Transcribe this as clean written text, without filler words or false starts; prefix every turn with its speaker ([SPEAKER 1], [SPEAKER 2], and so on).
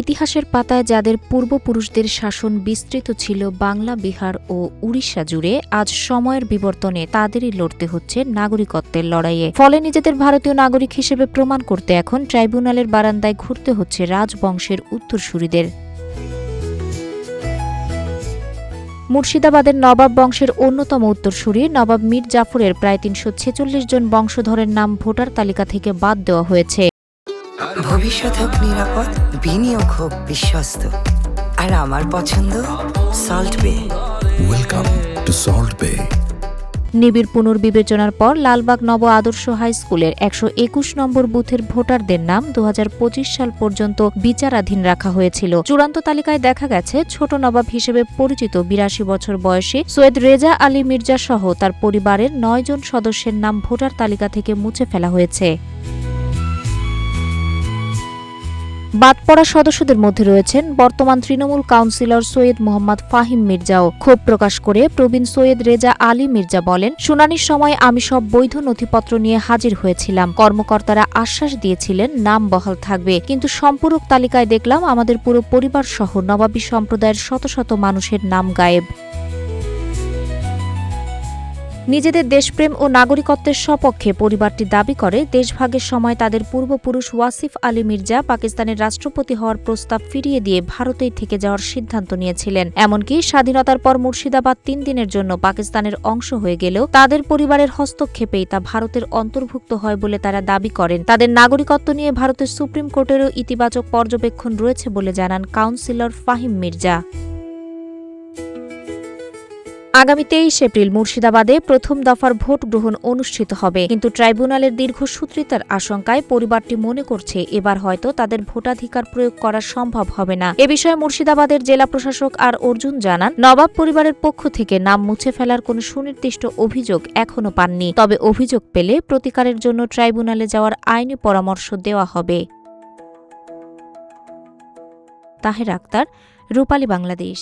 [SPEAKER 1] ইতিহাসের পাতায় যাদের পূর্বপুরুষদের শাসন বিস্তৃত ছিল বাংলা, বিহার ও উড়িষ্যা জুড়ে, আজ সময়ের বিবর্তনে তাদেরই লড়তে হচ্ছে নাগরিকত্বের লড়াইয়ে। ফলে নিজেদের ভারতীয় নাগরিক হিসেবে প্রমাণ করতে এখন ট্রাইব্যুনালের বারান্দায় ঘুরতে হচ্ছে রাজবংশের উত্তরসূরিদের। মুর্শিদাবাদের নবাব বংশের অন্যতম উত্তরসূরি নবাব মীর জাফরের প্রায় ৩৪৬ জন বংশধরের নাম ভোটার তালিকা থেকে বাদ দেওয়া হয়েছে।
[SPEAKER 2] ভবিষ্যৎ হোক নিরাপদ, বিনিয়োগ হোক বিশ্বস্ত, আর আমার পছন্দ সল্ট বে।
[SPEAKER 3] ওয়েলকাম টু সল্ট বে।
[SPEAKER 1] নিবিড় পুনর্বিবেচনার পর লালবাগ নব আদর্শ হাই স্কুলের ১২১ নম্বর বুথের ভোটারদের নাম ২০২৫ সাল পর্যন্ত বিচারাধীন রাখা হয়েছিল। চূড়ান্ত তালিকায় দেখা গেছে ছোট নবাব হিসেবে পরিচিত ৮২ বছর বয়সী সৈয়দ রেজা আলী মির্জা সহ তার পরিবারের ৯ জন সদস্যের নাম ভোটার তালিকা থেকে মুছে ফেলা হয়েছে। বাদ পড়া সদস্যদের মধ্যে রয়েছেন বর্তমান তৃণমূল কাউন্সিলর সৈয়দ মোহাম্মদ ফাহিম মির্জাও। ক্ষোভ প্রকাশ করে প্রবীণ সৈয়দ রেজা আলী মির্জা বলেন, শুনানির সময় আমি সব বৈধ নথিপত্র নিয়ে হাজির হয়েছিলাম। কর্মকর্তারা আশ্বাস দিয়েছিলেন নাম বহাল থাকবে, কিন্তু সম্পূরক তালিকায় দেখলাম আমাদের পুরো পরিবার সহ নবাবী সম্প্রদায়ের শত শত মানুষের নাম গায়েব। নিজেদের দেশপ্রেম ও নাগরিকত্বের সপক্ষে পরিবারটি দাবি করে, দেশভাগের সময় তাদের পূর্বপুরুষ ওয়াসিফ আলী মির্জা পাকিস্তানের রাষ্ট্রপতি হওয়ার প্রস্তাব ফিরিয়ে দিয়ে ভারতেই থেকে যাওয়ার সিদ্ধান্ত নিয়েছিলেন। এমনকি স্বাধীনতার পর মুর্শিদাবাদ ৩ দিনের জন্য পাকিস্তানের অংশ হয়ে গেলেও তাদের পরিবারের হস্তক্ষেপেই তা ভারতের অন্তর্ভুক্ত হয় বলে তারা দাবি করেন। তাদের নাগরিকত্ব নিয়ে ভারতের সুপ্রিম কোর্টেরও ইতিবাচক পর্যবেক্ষণ রয়েছে বলে জানান কাউন্সিলর ফাহিম মির্জা। আগামী ২৩ এপ্রিল মুর্শিদাবাদে প্রথম দফার ভোট গ্রহণ অনুষ্ঠিত হবে, কিন্তু ট্রাইব্যুনালের দীর্ঘসূত্রিতার আশঙ্কায় পরিবারটি মনে করছে এবার হয়তো তাদের ভোটাধিকার প্রয়োগ করা সম্ভব হবে না। এ বিষয়ে মুর্শিদাবাদের জেলা প্রশাসক আর অর্জুন জানান, নবাব পরিবারের পক্ষ থেকে নাম মুছে ফেলার কোনো সুনির্দিষ্ট অভিযোগ এখনো পাননি, তবে অভিযোগ পেলে প্রতিকারের জন্য ট্রাইব্যুনালে যাওয়ার আইনি পরামর্শ দেওয়া হবে। তাহের আক্তার, রূপালী বাংলাদেশ।